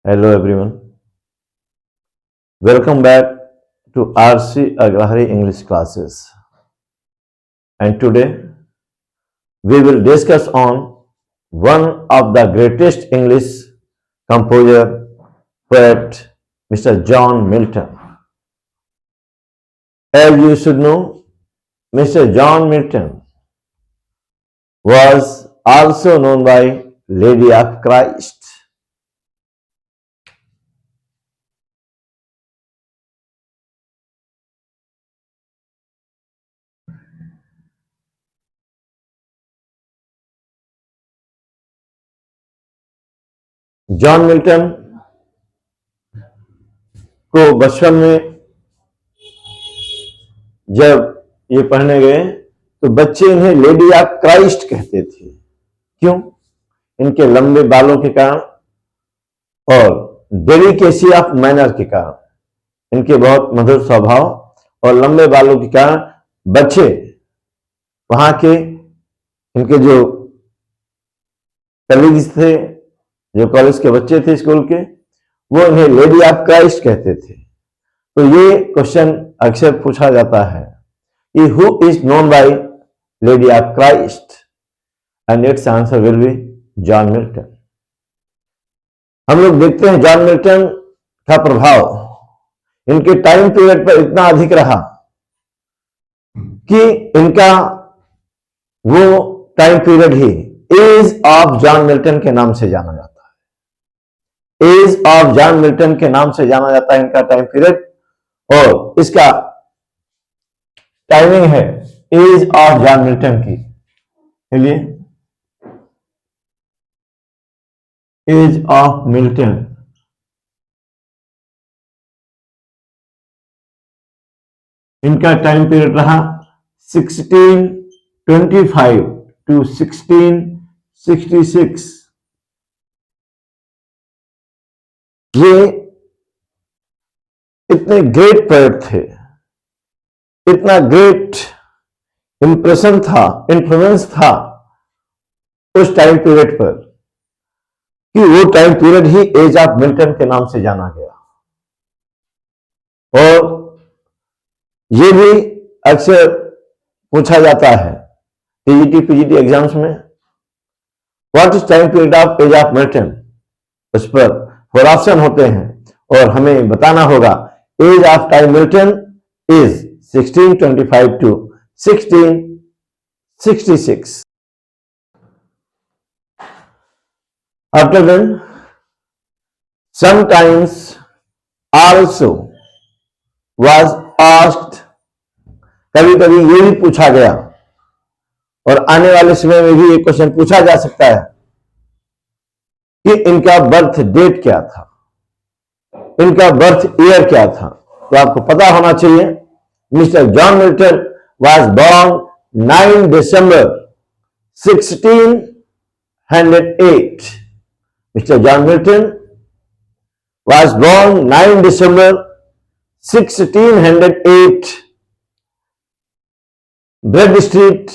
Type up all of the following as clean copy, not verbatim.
Hello everyone. Welcome back to RC Agrahari English classes. And today we will discuss on one of the greatest English composer, poet, Mr. John Milton. As you should know, Mr. John Milton was also known by Lady of Christ. John Milton को बचपन में जब ये पढ़ने गए तो बच्चे इन्हें लेडी ऑफ क्राइस्ट कहते थे। क्यों? इनके लंबे बालों के कारण और डेलिकेसी ऑफ मैनर के कारण, इनके बहुत मधुर स्वभाव और लंबे बालों के कारण बच्चे वहां के इनके जो कलीग्स थे, जो कॉलेज के बच्चे थे स्कूल के, वो इन्हें लेडी ऑफ क्राइस्ट कहते थे। तो ये क्वेश्चन अक्सर पूछा जाता है कि who is known by lady of Christ, and it's answer will be John Milton. हम लोग देखते हैं जॉन मिल्टन का प्रभाव इनके टाइम पीरियड पर इतना अधिक रहा कि इनका वो टाइम पीरियड ही एज ऑफ जॉन मिल्टन के नाम से जाना जाता है। एज ऑफ जॉन मिल्टन के नाम से जाना जाता है इनका टाइम पीरियड, और इसका टाइमिंग है एज ऑफ जॉन मिल्टन की। चलिए, एज ऑफ मिल्टन इनका टाइम पीरियड रहा 1625 टू 1666। ये इतने ग्रेट पोएट थे, इतना ग्रेट इंप्रेशन था, इन्फ्लुएंस था उस टाइम पीरियड पर कि वो टाइम पीरियड ही एज ऑफ मिल्टन के नाम से जाना गया। और ये भी अक्सर पूछा जाता है टीजीटी पीजीटी एग्जाम्स में, what is time period of age of Milton. उस पर 4 ऑप्शन होते हैं और हमें बताना होगा age of time Milton is 1625 to 1666। After then, sometimes also was asked, कभी कभी ये भी पूछा गया और आने वाले समय में भी ये क्वेश्चन पूछा जा सकता है कि इनका बर्थ डेट क्या था, इनका बर्थ ईयर क्या था। तो आपको पता होना चाहिए mister John Milton was born 9 December 1608। Mr. John Milton was born 9 December 1608, Bread Street,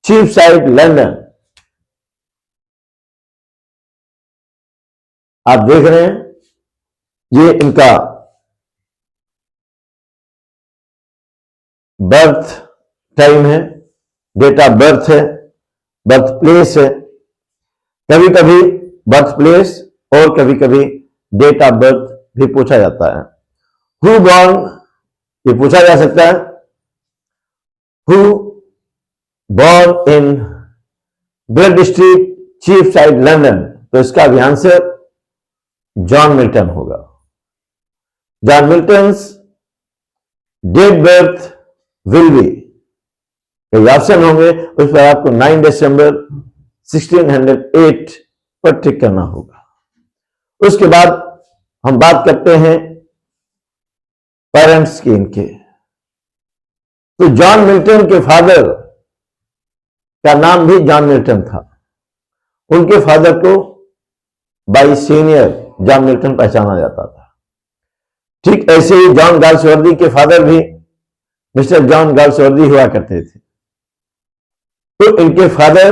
Cheapside, London. आप देख रहे हैं ये इनका बर्थ टाइम है, डेट ऑफ बर्थ है, बर्थ प्लेस है। कभी कभी बर्थ प्लेस और कभी कभी डेट ऑफ बर्थ भी पूछा जाता है। हु बॉर्न, ये पूछा जा सकता है, who born in Bread Street, Cheapside, London. तो इसका भी आंसर जॉन मिल्टन होगा। John Milton's date birth will be, कई ऑप्शन होंगे, उस पर आपको 9 दिसंबर 1608 पर टिक करना होगा। उसके बाद हम बात करते हैं पेरेंट्स की इनके। तो जॉन मिल्टन के फादर का नाम भी जॉन मिल्टन था। उनके फादर को बाय सीनियर जॉन मिल्टन पहचाना जाता था। ठीक ऐसे ही जॉन गाल्सवर्दी के फादर भी मिस्टर जॉन गाल्सवर्दी हुआ करते थे। तो इनके फादर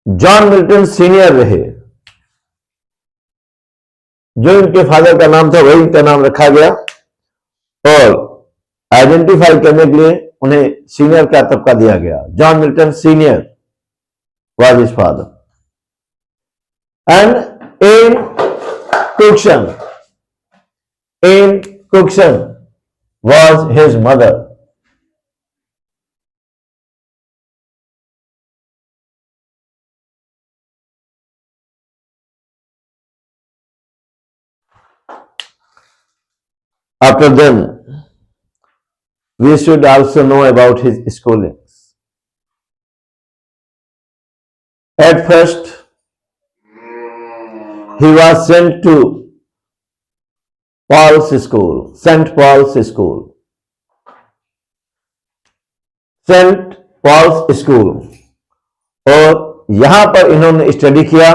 जॉन मिल्टन सीनियर रहे। जो इनके फादर का नाम था वही इनका नाम रखा गया, और आइडेंटिफाई करने के लिए उन्हें सीनियर का तबका दिया गया। John Milton senior was his father, and Anne Cookson was his mother. After then, we should also know about his schoolings. At first, he was sent to St. Paul's School, और यहां पर इन्होंने study किया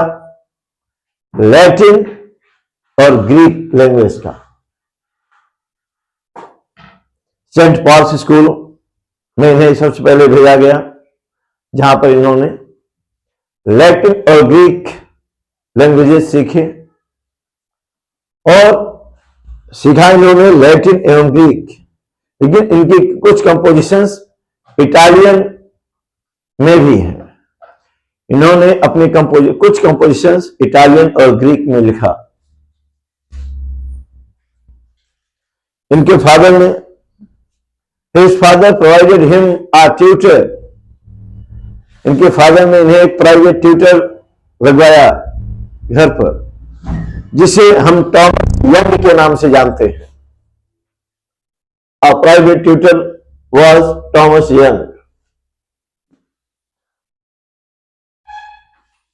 Latin और Greek language का। Saint Paul's school में इन्हें सबसे पहले भेजा गया, जहां पर इन्होंने लैटिन और ग्रीक लैंग्वेजेस सीखे, और सीखा इन्होंने लैटिन एवं ग्रीक, लेकिन इनकी कुछ कंपोजिशंस इटालियन में भी हैं। इन्होंने अपनी कुछ कंपोजिशंस इटालियन और ग्रीक में लिखा। इनके फादर ने His father provided him a tutor. इनके फादर ने इन्हें एक प्राइवेट ट्यूटर लगवाया घर पर, जिसे हम टॉमस यंग के नाम से जानते हैं। A private tutor was Thomas Young.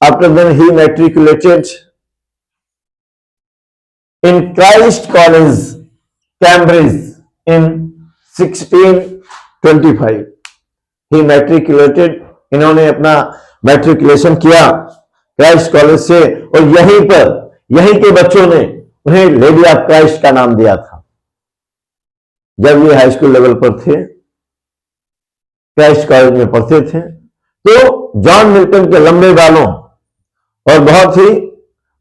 After then, he matriculated in Christ College, Cambridge in 1625. He matriculated, इन्होंने अपना मैट्रिकुलेशन किया क्राइस्ट कॉलेज से, और यहीं के बच्चों ने उन्हें लेडी ऑफ क्राइस्ट का नाम दिया था। जब ये हाई स्कूल लेवल पर थे, क्राइस्ट कॉलेज में पढ़ते थे, तो जॉन मिल्टन के लंबे बालों और बहुत ही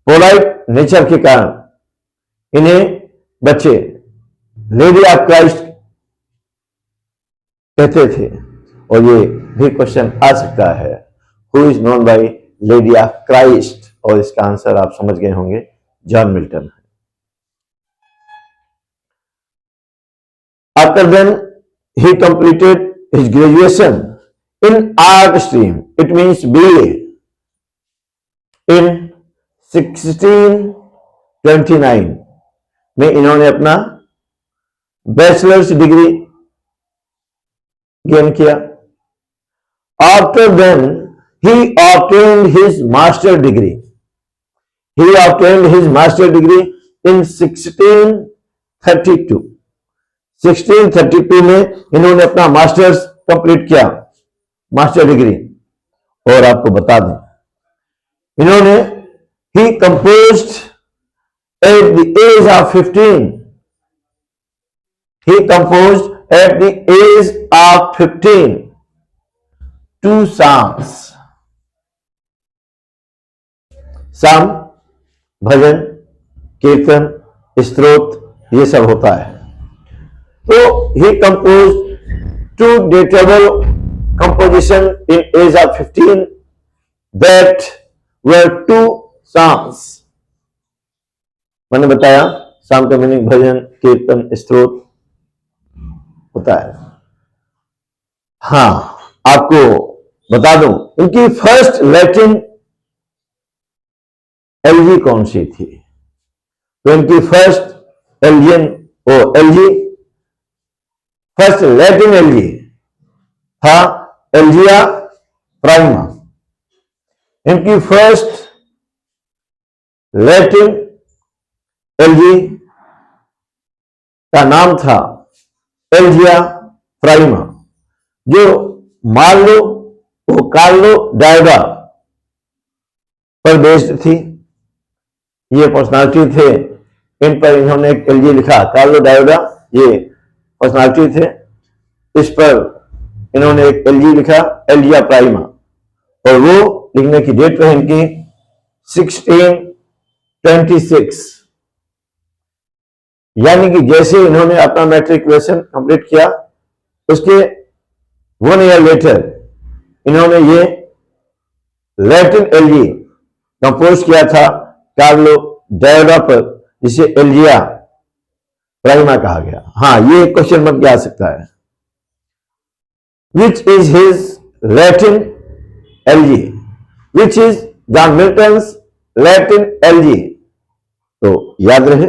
पोलाइट नेचर के कारण इन्हें बच्चे लेडी ऑफ क्राइस्ट कहते थे। और ये भी क्वेश्चन आ सकता है, who is known by lady of Christ, और इसका आंसर आप समझ गए होंगे, John Milton. After then, he completed his graduation in art stream, it means BA, in 1629 में इन्होंने अपना बैचलर्स डिग्री गेन किया। After then, he obtained his master degree. He obtained his master degree in 1632. 1632 में इन्होंने अपना masters complete किया, master degree. और आपको बता दें, इन्होंने he composed at the age of 15. He composed at the age of 15 2 songs. साम भजन, कीर्तन, स्तोत्र, ये सब होता है। तो he composed 2 datable composition in age of 15 that were 2 songs. मैंने बताया साम का मीनिंग भजन, कीर्तन, स्तोत्र होता है। हाँ, आपको बता दूं, इनकी फर्स्ट लैटिन एलजी कौन सी थी? तो इनकी फर्स्ट फर्स्ट लैटिन एलजी था एल्जिया प्राइमा। इनकी फर्स्ट लैटिन एलजी का नाम था एल्जिया प्राइमा, जो मार्लो वो कार्लो डायोडा पर बेस्ड थी। ये पर्सनालिटी थे, इन पर इन्होंने एक एलजी लिखा, कार्लो डायोडा ये पर्सनालिटी थे, इस पर इन्होंने एक एलजी लिखा, एल्जिया प्राइमा, और वो लिखने की डेट है इनकी 1626। यानी कि जैसे इन्होंने अपना मैट्रिकुलेशन कंप्लीट किया, उसके 1 ईयर लेटर इन्होंने ये लैटिन एलजी कंपोज किया था कार्लो डायोडा पर, जिसे एल्जिया प्राइमा कहा गया। हाँ, ये क्वेश्चन बन के आ सकता है। Which is his Latin LG, which is John Milton's Latin LG. तो याद रहे,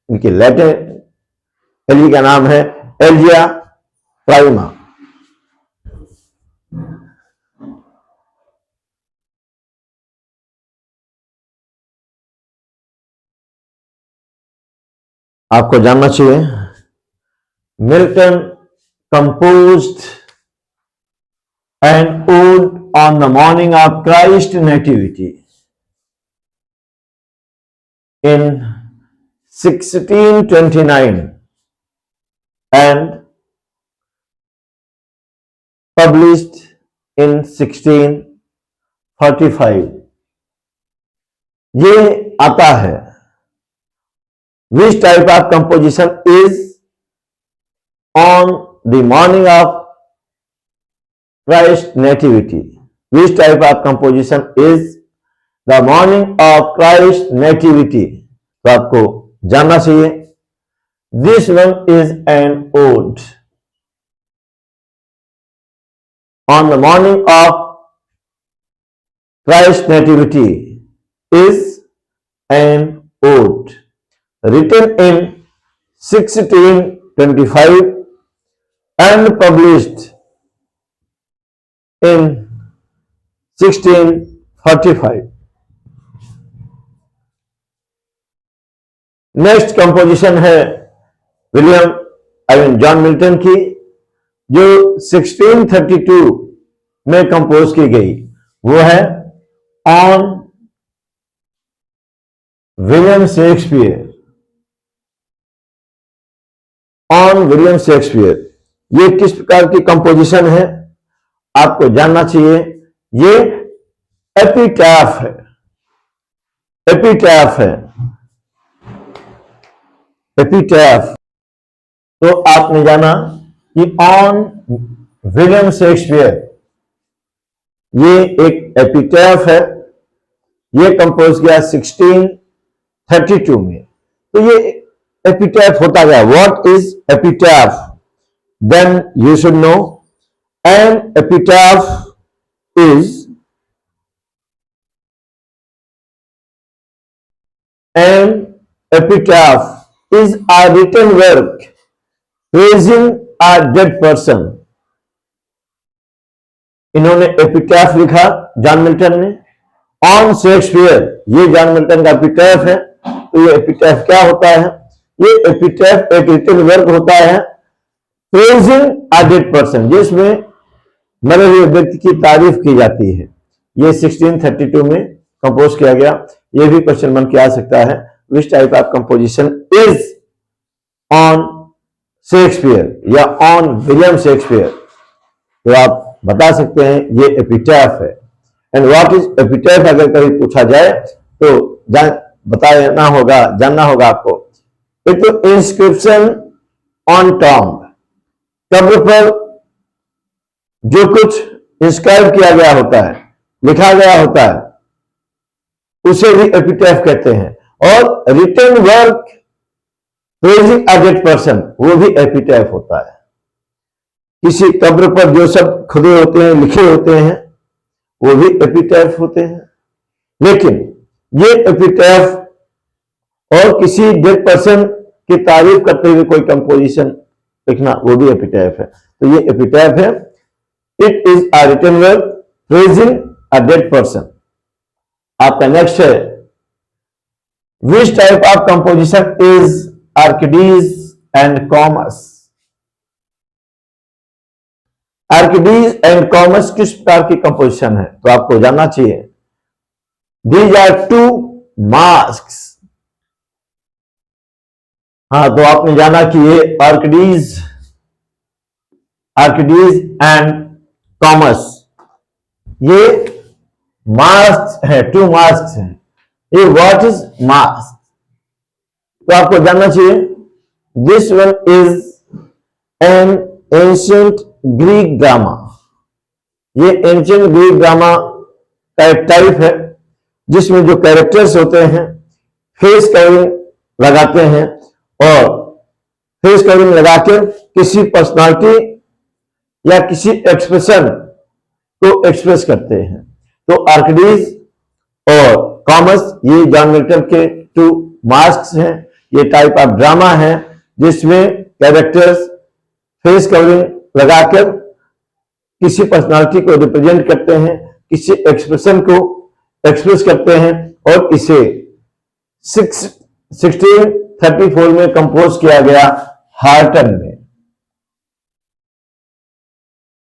इनके लैटिन एलजी का नाम है एल्जिया प्राइमा। आपको जानना चाहिए, Milton composed an ode on the morning of Christ nativity in 1629 and published in 1645। ये आता है, which type of composition is on the morning of Christ nativity, which type of composition is the morning of Christ nativity। तो आपको जानना चाहिए, this one is an ode on the morning of Christ nativity is an ode written in 1625 and published in 1645। Next composition है John Milton की, जो 1632 में compose की गई। वो है on William Shakespeare, on William Shakespeare. ये किस प्रकार की कंपोजिशन है आपको जानना चाहिए। ये एपिटैफ है, एपिटैफ है, एपिटैफ। तो आपने जाना कि ऑन विलियम शेक्सपियर ये एक एपिटैफ है, ये कंपोज किया 1632 में। तो ये एपिटैफ होता गया। What is epitaph? Then you should know, an epitaph is an epitaph is a written work praising a dead person। इन्होंने एपिटैफ लिखा जॉन मिल्टन ने ऑन शेक्सपियर, ये जॉन मिल्टन का एपिटैफ है। तो ये एपिटैफ क्या होता है? ये एपिटैफ एक रिटन वर्क होता है प्रेजिंग अ डेड पर्सन, जिसमें मरे हुए व्यक्ति की तारीफ की जाती है। ये 1632 में कंपोज किया गया। ये भी क्वेश्चन बन के आ सकता है, which type of composition is on Shakespeare या ऑन विलियम शेक्सपियर। तो आप बता सकते हैं ये एपिटैफ है। एंड व्हाट इज एपिटैफ अगर कभी पूछा जाए तो बताना होगा, जानना होगा आपको। एक तो इंस्क्रिप्शन ऑन टॉम्ब, कब्र पर जो कुछ इंस्क्राइब किया गया होता है, लिखा गया होता है, उसे भी एपिटैफ कहते हैं। और written work praising a dead person, वो भी एपिटैफ होता है। किसी कब्र पर जो सब खुदे होते हैं, लिखे होते हैं, वो भी एपिटैफ होते हैं। लेकिन ये एपिटैफ और किसी डेड पर्सन की तारीफ करते हुए कोई कंपोजिशन लिखना, वो भी एपिटैफ है। तो ये एपिटैफ है। It is a written work praising a dead person. आपका नेक्स्ट है, which type of composition is Arcades and Comus. Arcades and Comus किस प्रकार की कंपोजिशन है? तो आपको जानना चाहिए, दीज आर टू मास्क्स। हाँ, तो आपने जाना कि ये आर्किडीज एंड कॉमर्स ये मास्क है, टू मास्क हैं। ये व्हाट इज मास्क? तो आपको जानना चाहिए this one is an ancient Greek drama. ये एंशियंट ग्रीक ड्रामा का एक टाइप है जिसमें जो कैरेक्टर्स होते हैं फेस कवरिंग लगाते हैं और फेस कवरिंग लगाकर किसी पर्सनालिटी या किसी एक्सप्रेशन को एक्सप्रेस करते हैं। तो आर्किडीज और कॉमस ये जॉन मिल्टन के टू मास्क्स हैं। ये टाइप ऑफ ड्रामा है जिसमें कैरेक्टर्स फेस कवरिंग लगाकर किसी पर्सनालिटी को रिप्रेजेंट करते हैं, किसी एक्सप्रेशन को एक्सप्रेस करते हैं और इसे 1634 में कंपोज किया गया हार्टन में।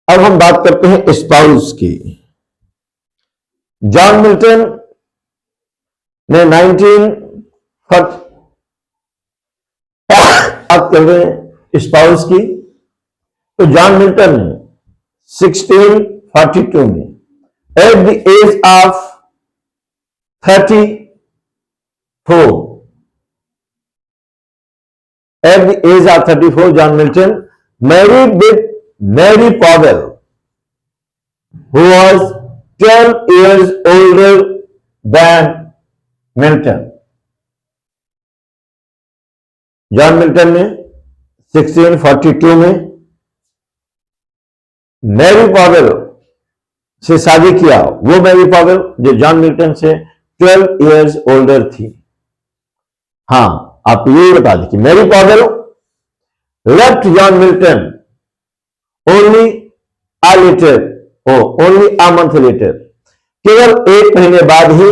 अब हम बात करते हैं स्पाउस की। जॉन मिल्टन ने 19 बात कर रहे हैं स्पाउस की। तो जॉन मिल्टन ने 1642 में at the age of 34 at the age of 34, John Milton married with Mary Powell, who was 12 years older than Milton. John Milton ने 1642 में मैरी पॉवेल से शादी किया। वो मैरी पॉवेल जो जॉन मिल्टन से 12 इयर्स ओल्डर थी। हाँ, आप ये बता दें कि Mary Powell left John Milton only a letter only a month letter. केवल एक महीने बाद ही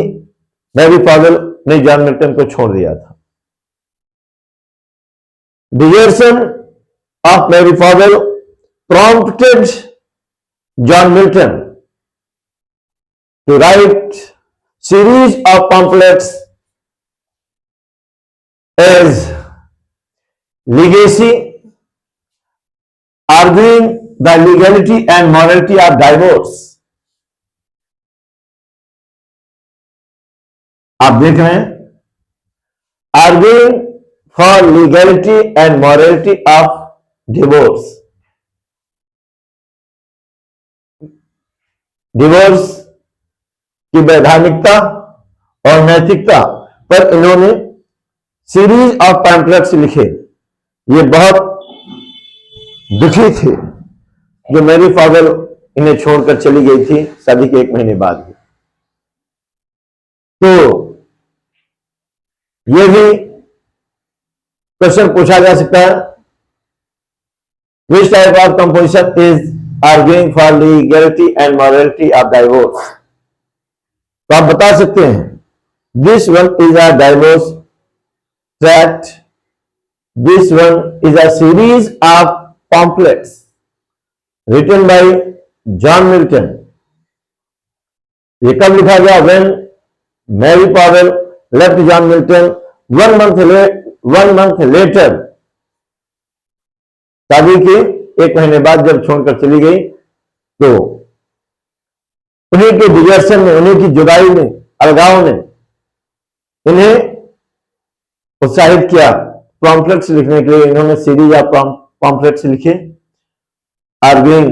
मैरी पॉवेल ने जॉन मिल्टन को छोड़ दिया था। Desertion of Mary Powell prompted John Milton to write series of pamphlets as legacy, arguing the legality and morality of divorce. आप देख रहे हैं, arguing for legality and morality of divorce. Divorce की वैधानिकता और नैतिकता पर इन्होंने सीरीज ऑफ पैम्पलेट्स लिखे। ये बहुत दुखी थे जो मैरी पॉवेल इन्हें छोड़कर चली गई थी शादी के एक महीने बाद ही। तो ये भी क्वेश्चन पूछा जा सकता है, which type of composition is arguing for legality and morality of divorce? तो आप बता सकते हैं, this one is a divorce tract, this one is a series of pamphlets written by John Milton. ये कब लिखा गया? when Mary Powell left John Milton one month later, शादी के एक महीने बाद जब छोड़कर चली गई, तो उन्हीं के डिजर्शन में, उन्हीं की जुदाई में, अलगाव ने इन्हें उत्साहित किया पॉम्पलेट्स लिखने के लिए। इन्होंने सीरीज ऑफ पॉम्पलेट्स लिखे arguing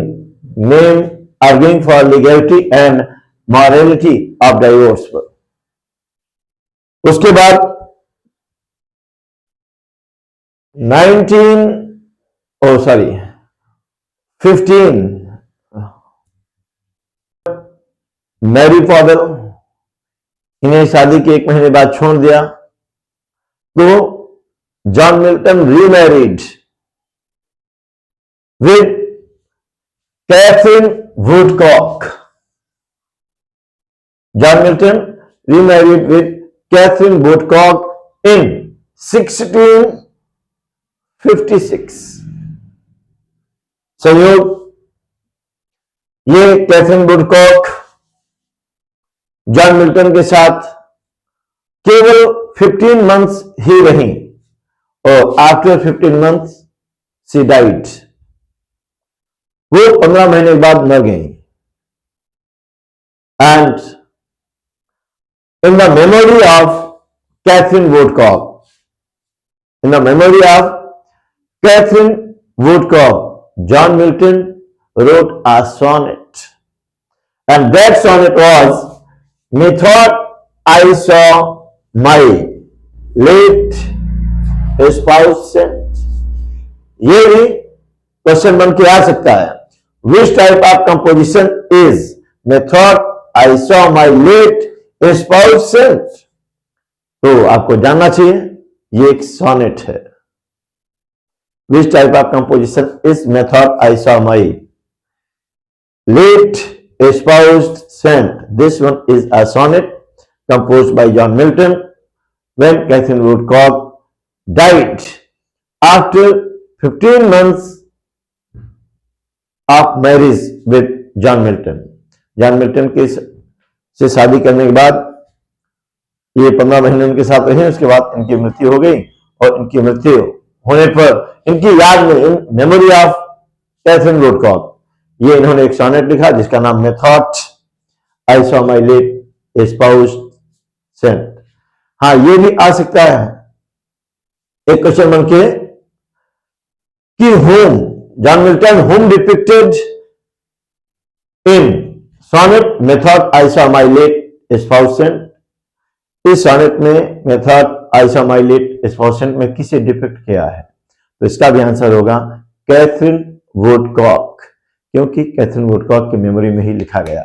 for legality and morality of divorce पर। उसके बाद 15 मैरी पॉवेल इन्हें शादी के एक महीने बाद छोड़ दिया, तो John Milton remarried with Katherine Woodcock. John Milton remarried with Katherine Woodcock in 1656। संयोग, ये कैथरीन वुडकॉक जॉन मिल्टन के साथ केवल 15 मंथ्स ही रही और आफ्टर 15 मंथ्स शी डाइड। वो 15 महीने बाद मर गई। And in the memory of Catherine Woodcock, in the memory of Catherine Woodcock, John Milton wrote a sonnet, and that sonnet was, "Methought I saw my late spouse sent." ये भी question बन के आ सकता है। Which type of composition is method I saw my late spouse saint? तो आपको जानना चाहिए ये एक सोनेट है। Which type of composition is method I saw my late spouse saint? This one is a sonnet composed by John Milton when Catherine Woodcock died after 15 months of marriage with John Milton. John Milton के से शादी करने के बाद ये 15 महीने उनके साथ रहे, उसके बाद इनकी मृत्यु हो गई और इनकी मृत्यु होने पर इनकी याद में, in memory of Catherine Woodcock, ये इन्होंने एक सोनेट लिखा जिसका नाम methought I saw my late spouse saint. हाँ, ये भी आ सकता है एक क्वेश्चन बन के कि whom John Milton whom depicted in sonnet methought I saw my late spouse saint. इस सोनेट में methought I saw my late spouse saint में किसे डिपिक्ट किया है? तो इसका भी आंसर होगा कैथरीन वुडकॉक, क्योंकि कैथरीन वुडकॉक की मेमोरी में ही लिखा गया।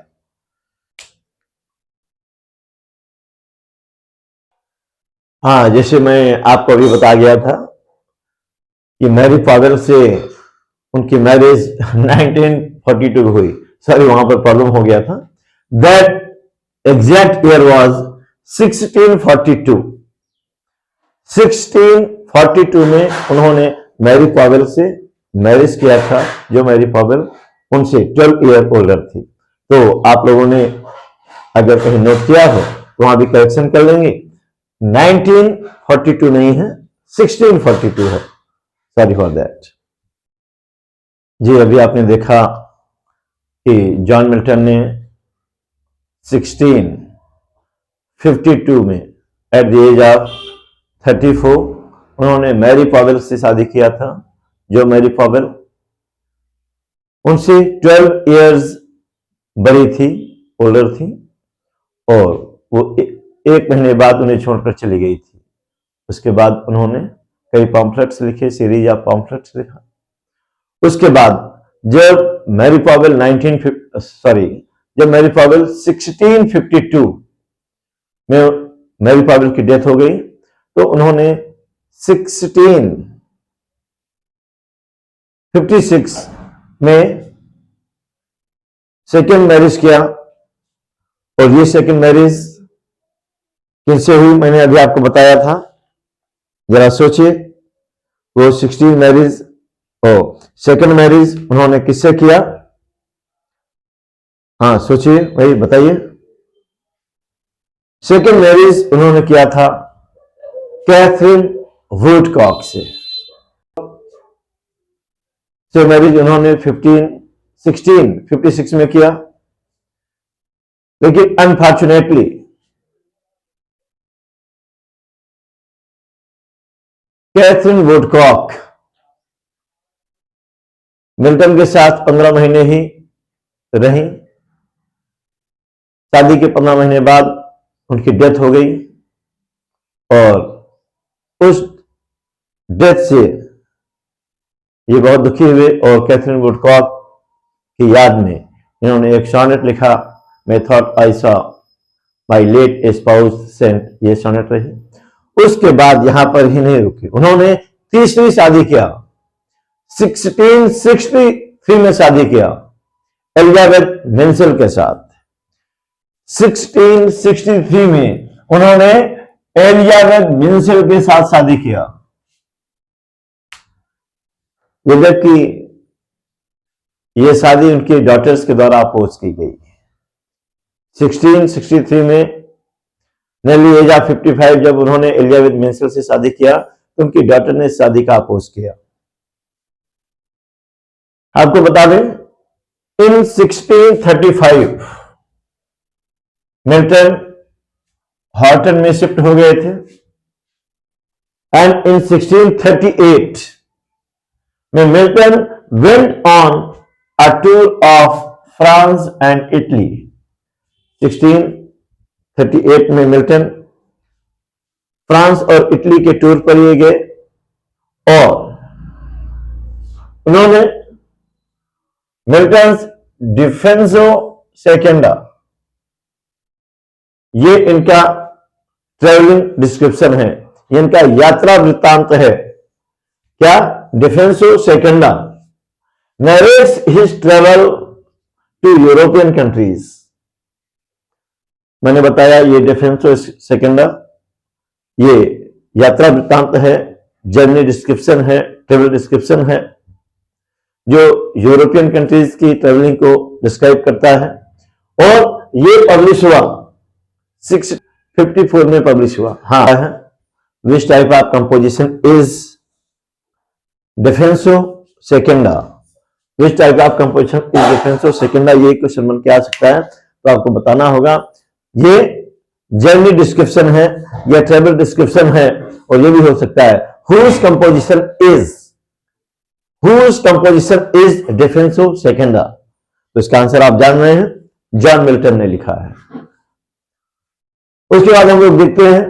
हाँ, जैसे मैं आपको अभी बता गया था कि मैरी पॉवेल से उनकी मैरिज 1942 हुई, सॉरी वहां पर प्रॉब्लम हो गया था। That exact year was 1642। 1642 में उन्होंने मैरी पॉवेल से मैरिज किया था, जो मैरी पॉवेल उनसे 12 ईयर ओल्डर थी। तो आप लोगों ने अगर कहीं नोट किया हो तो वहां भी करेक्शन कर लेंगे, 1942 नहीं है, 1642 है, सॉरी फॉर दैट। जी, अभी आपने देखा कि जॉन मिल्टन ने 1652 में एट द एज ऑफ 34 उन्होंने मैरी पॉवेल से शादी किया था, जो मैरी पॉवेल उनसे 12 इयर्स बड़ी थी, ओल्डर थी, और वो एक महीने बाद उन्हें छोड़कर चली गई थी। उसके बाद उन्होंने कई पॉम्फलेट्स लिखे, सीरीज ऑफ पॉम्फलेट्स लिखा। उसके बाद जब मैरी पॉवेल 1652 में मैरी पॉवेल की डेथ हो गई, तो उन्होंने 1656 में सेकेंड मैरिज किया, और ये सेकेंड मैरिज किससे हुई मैंने अभी आपको बताया था। जरा सोचिए, वो 16 मैरिज और सेकेंड मैरिज उन्होंने किससे किया? हाँ सोचिए, भाई बताइए। सेकेंड मैरिज उन्होंने किया था कैथरीन वुडकॉक से। मैरिज उन्होंने 1656 में किया, लेकिन अनफॉर्चुनेटली कैथरीन वुडकॉक मिल्टन के साथ 15 महीने ही रही। शादी के 15 महीने बाद उनकी डेथ हो गई, और उस डेथ से ये बहुत दुखी हुए, और कैथरीन वुडकॉक की याद में इन्होंने एक सोनेट लिखा, methought I saw my late spouse saint. ये सोनेट रही। उसके बाद यहां पर ही नहीं रुकी, उन्होंने तीसरी शादी किया, 1663 में शादी किया एलिजाबेथ मेंसल के साथ। 1663 में उन्होंने एलिजाबेथ मेंसल के साथ शादी किया, जबकि यह शादी उनके डॉटर्स के द्वारा अपोज की गई। 1663 में नेली एज ऑफ 55 जब उन्होंने एलिजाबेथ मेंसल से शादी किया, तो उनकी डॉटर ने शादी का अपोज किया। आपको बता दें, इन 1635 मिल्टन हॉर्टन में शिफ्ट हो गए थे, एंड इन 1638 में Milton went on a tour of France and Italy. 1638 में मिल्टन फ्रांस और इटली के टूर पर ये गए और उन्होंने मिल्टन्स डिफेंसो सेकेंडा, ये इनका ट्रेवलिंग डिस्क्रिप्शन है, ये इनका यात्रा वृत्तांत है। क्या? Defensio Secunda narrates his travel to European countries. मैंने बताया ये डिफेंसो सेकेंडा ये यात्रा वृत्तांत है, जर्नी डिस्क्रिप्शन है, ट्रेवल डिस्क्रिप्शन है, जो यूरोपियन कंट्रीज की ट्रेवलिंग को डिस्क्राइब करता है। और ये पब्लिश हुआ 654 में पब्लिश हुआ। हाँ, which type of composition is Defensio Secunda, which type of composition is Defensio Secunda, ये क्वेश्चन बन के आ सकता है। तो आपको बताना होगा ये जर्नी डिस्क्रिप्शन है या ट्रेवल डिस्क्रिप्शन है, और ये भी हो सकता है whose composition is डिफेंसो सेकेंडा। तो इसका आंसर आप जान रहे हैं, जॉन मिल्टन ने लिखा है। उसके बाद हम लोग देखते हैं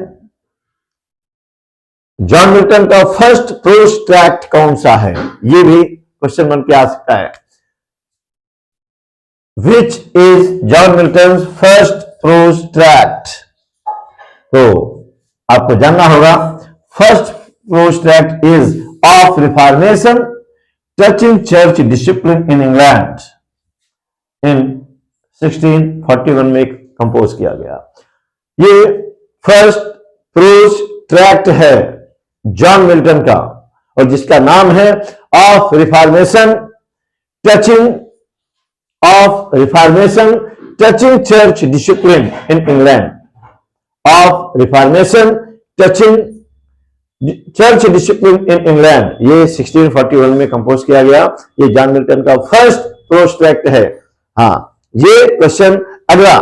जॉन मिल्टन का फर्स्ट प्रोज ट्रैक्ट कौन सा है, ये भी क्वेश्चन बन के आ सकता है। Which is John Milton first prose tract? तो आपको जानना होगा first prose tract is of Reformation touching church discipline in England, in 1641 में कंपोज किया गया। ये फर्स्ट प्रोज ट्रैक्ट है जॉन मिल्टन का, और जिसका नाम है of Reformation touching church discipline in England, of Reformation touching church discipline in England, ये 1641 में कंपोज किया गया। ये जॉन मिल्टन का फर्स्ट प्रोज ट्रैक्ट है। हाँ, ये क्वेश्चन अगला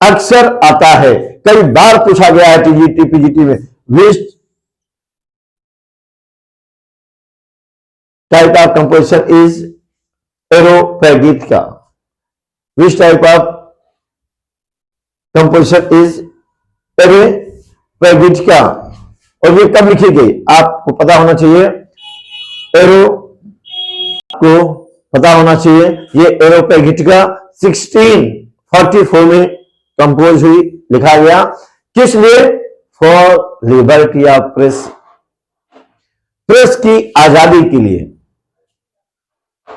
अक्सर आता है, कई बार पूछा गया है टीजीटी पीजीटी में। Which type of composition is Areopagitica, which type of composition is Areopagitica, और ये कब लिखी गई आपको पता होना चाहिए। को पता होना चाहिए ये एरोपैगिटिका 1644 में कंपोज हुई, लिखा गया। किस लिए? For liberty of press, press की आजादी के लिए।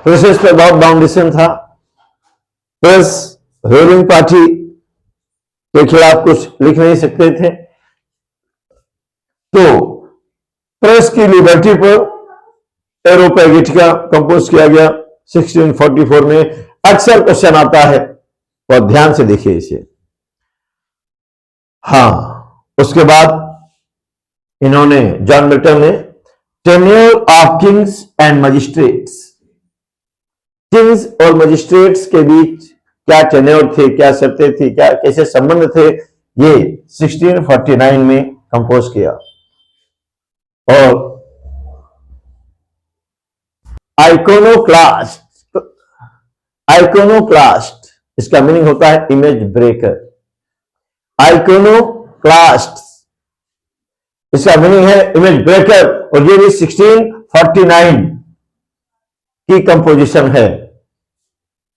प्रेसेस पे बहुत बाउंडेशन था, प्रेस रूलिंग पार्टी के खिलाफ कुछ लिख नहीं सकते थे, तो प्रेस की लिबर्टी पर एरोपैगिटिका कंपोज किया गया 1644 में। अक्सर क्वेश्चन आता है और ध्यान से देखिए इसे। हाँ, उसके बाद इन्होंने जॉन मिल्टन ने tenure of Kings and magistrates, Kings और मजिस्ट्रेट्स के बीच क्या टेन्योर थे, क्या शर्तें थी, क्या कैसे संबंध थे, ये 1649 में कंपोज किया। और आइकोनोक्लास्ट, इसका मीनिंग होता है इमेज ब्रेकर। आइकोनोक्लास्ट, इसका मीनिंग है इमेज ब्रेकर, और ये भी 1649 की कंपोजिशन है।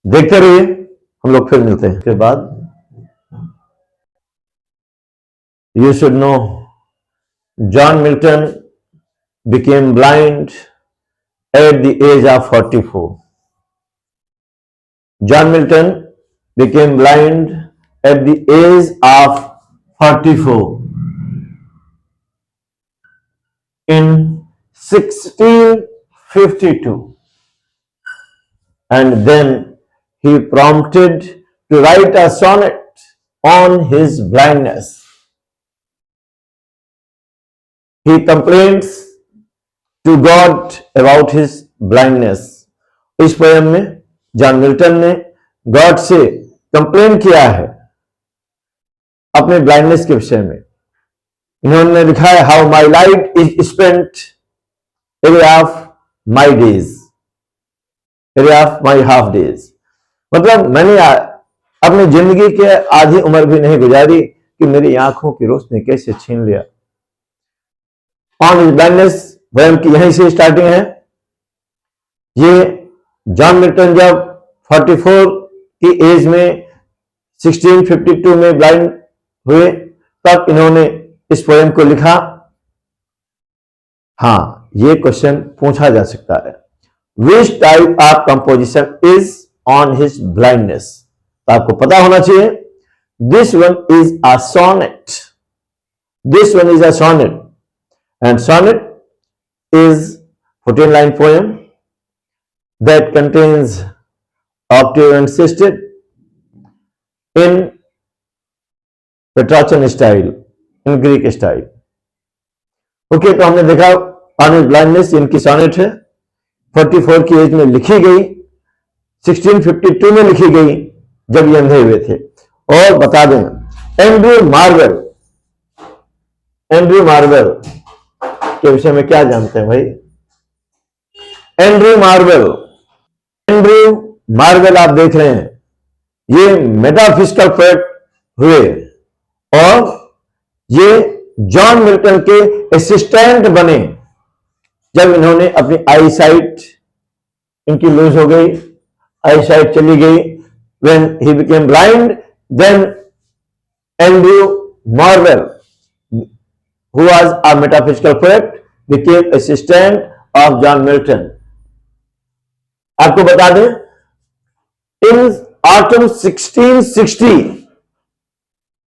देखते रहिए, हम लोग फिर मिलते हैं। इसके बाद you should no John Milton became blind at the age of 44. John Milton became blind at the age of 44 in 1652, and then he prompted to write a sonnet on his blindness. He complains to God about his blindness. इस poem में John Milton ने God से complain किया है अपने blindness के विषय में। इन्होंने लिखा है how my life is spent away of my days, area of my half days. मतलब मैंने अपनी जिंदगी के आधी उम्र भी नहीं गुजारी कि मेरी आंखों की रोशनी कैसे छीन लिया। ऑन हिज ब्लाइंडनेस, वयम की यहीं से स्टार्टिंग है। ये जॉन मिल्टन जब 44 की एज में 1652 में ब्लाइंड हुए तब इन्होंने इस पोएम को लिखा। हाँ, ये क्वेश्चन पूछा जा सकता है, which type of composition is on his blindness. तो आपको पता होना चाहिए, this one is a sonnet, this one is a sonnet, and sonnet is 14-line poem that contains octave and sextet in Petrarchan style, in Greek style. Okay, तो हमने देखा on his blindness इनकी sonnet है, 44 की as में लिखी गई, 1652 में लिखी गई जब ये अंधे हुए थे। और बता दें, एंड्रयू मार्वेल के विषय में क्या जानते हैं भाई? एंड्रयू मार्वेल आप देख रहे हैं, ये मेटाफिजिकल पोएट हुए और ये जॉन मिल्टन के असिस्टेंट बने जब इन्होंने अपनी आई साइट इनकी लूज हो गई, आई साइट चली गई। When he became blind, then Andrew Marvell, who was a metaphysical poet, became assistant of John Milton. आपको बता दें, इन ऑटम 1660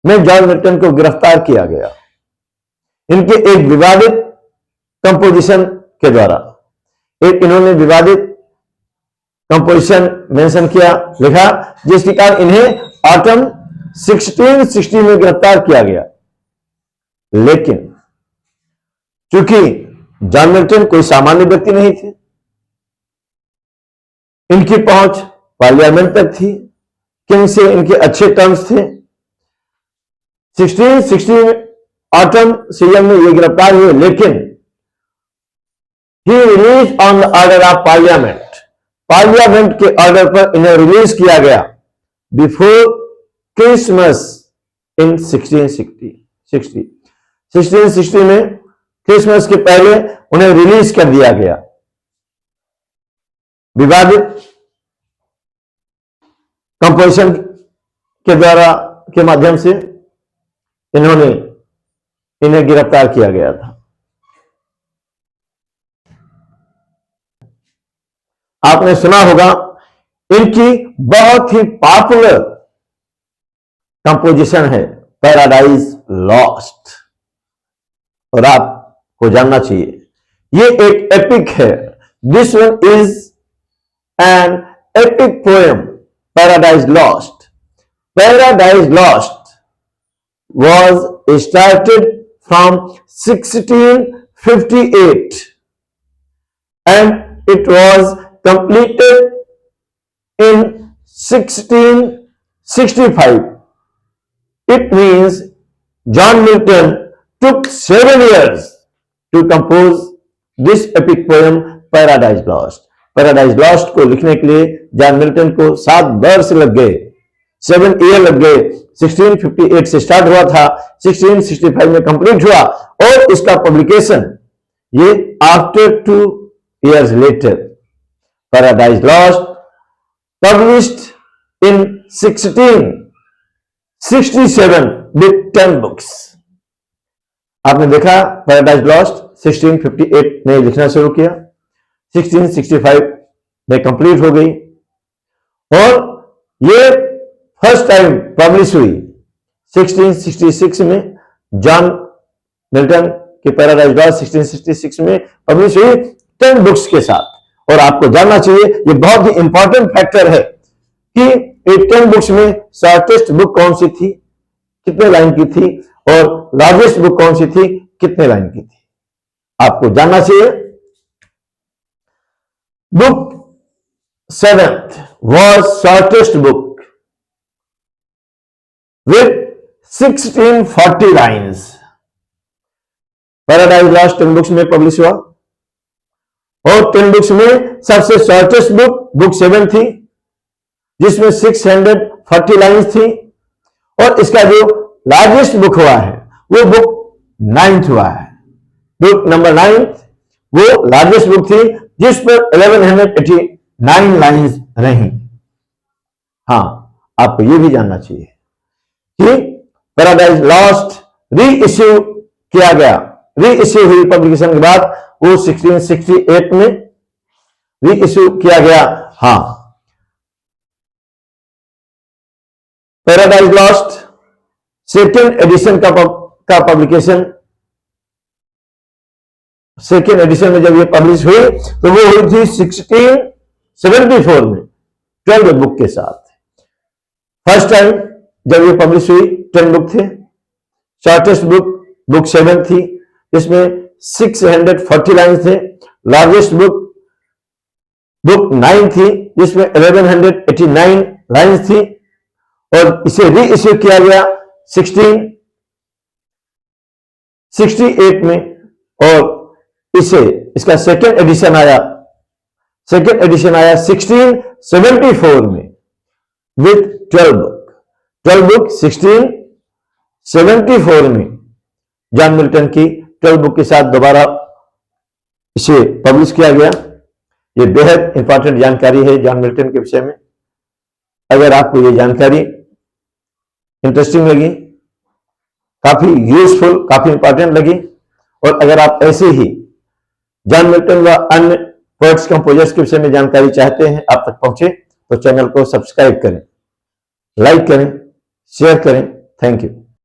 में जॉन मिल्टन को गिरफ्तार किया गया इनके एक विवादित कंपोजिशन के द्वारा। एक इन्होंने विवादित कंपोजिशन मेंशन किया, लिखा, जिसके कारण इन्हें ऑटम 1660 में गिरफ्तार किया गया। लेकिन चूंकि जॉन मिल्टन कोई सामान्य व्यक्ति नहीं थे, इनकी पहुंच पार्लियामेंट तक थी, किंग से इनके अच्छे टर्म्स थे। 1660 ऑटम सीजन में ये गिरफ्तार हुए, लेकिन he release on the order of parliament, parliament के ऑर्डर पर इन्हें रिलीज किया गया बिफोर क्रिसमस इन 1660 में क्रिसमस के पहले उन्हें रिलीज कर दिया गया। विवादित कंपोजिशन के द्वारा के माध्यम से इन्हें गिरफ्तार किया गया था। आपने सुना होगा इनकी बहुत ही पॉपुलर कंपोजिशन है पैराडाइज लॉस्ट, और आपको जानना चाहिए ये एक एपिक है। This one is an epic poem, paradise lost. Paradise lost was started from 1658 and it was completed in 1665. It means John Milton took 7 years to compose this epic poem Paradise Lost. Paradise Lost को लिखने के लिए John Milton को 7 वर्ष लग गए, 7 year लग गए। 1658 से स्टार्ट हुआ था, 1665 में कंप्लीट हुआ और इसका पब्लिकेशन ये after 2 years later, paradise lost published in 1667 with 10 books. आपने देखा पैराडाइज लॉस्ट 1658 में लिखना शुरू किया, 1665 में कंप्लीट हो गई और ये फर्स्ट टाइम पब्लिश हुई 1666 में। जॉन मिल्टन की पैराडाइज लॉस्ट 1666 में पब्लिश हुई 10 बुक्स के साथ। और आपको जानना चाहिए, ये बहुत ही इंपॉर्टेंट फैक्टर है कि 10 बुक्स में शॉर्टेस्ट बुक कौन सी थी, कितने लाइन की थी, और लार्जेस्ट बुक कौन सी थी, कितने लाइन की थी, आपको जानना चाहिए। Book 7th was shortest book with 1640 lines. Paradise lost 10 books में पब्लिश हुआ और 10 बुक्स में सबसे शॉर्टेस्ट बुक 7 थी, जिसमें 640 लाइन्स थी। और इसका जो लार्जेस्ट बुक हुआ है वो बुक 9th हुआ है। बुक नंबर 9th वो लार्जेस्ट बुक थी, जिस पर 1189 लाइन्स रही। हाँ, आपको ये भी जानना चाहिए कि पैराडाइज लॉस्ट री इश्यू किया गया, री इश्यू हुई पब्लिकेशन के बाद, वो 1668 में री इश्यू किया गया। हाँ, पैराडाइज लॉस्ट सेकेंड एडिशन का पब्लिकेशन, सेकेंड एडिशन में जब ये पब्लिश हुई तो वो हुई थी 1674 में 12 बुक के साथ। फर्स्ट टाइम जब ये पब्लिश हुई 10 बुक थे। शॉर्टेस्ट बुक 7 थी, इसमें 640 लाइन थे। लार्जेस्ट बुक 9 थी, जिसमें 1189 लाइन्स थी। और इसे री इश्यू किया गया 1668 में, और इसका सेकेंड एडिशन आया 1674 में विथ 12 बुक 1674 में जॉन मिल्टन की 12 बुक के साथ दोबारा इसे पब्लिश किया गया। ये बेहद इंपॉर्टेंट जानकारी है जॉन मिल्टन के विषय में। अगर आपको ये जानकारी इंटरेस्टिंग लगी, काफी यूजफुल, काफी इंपॉर्टेंट लगी, और अगर आप ऐसे ही जॉन मिल्टन व अन्य पोएट्स कंपोजर्स के विषय में जानकारी चाहते हैं आप तक पहुंचे, तो चैनल को सब्सक्राइब करें, लाइक करें, शेयर करें। Thank you.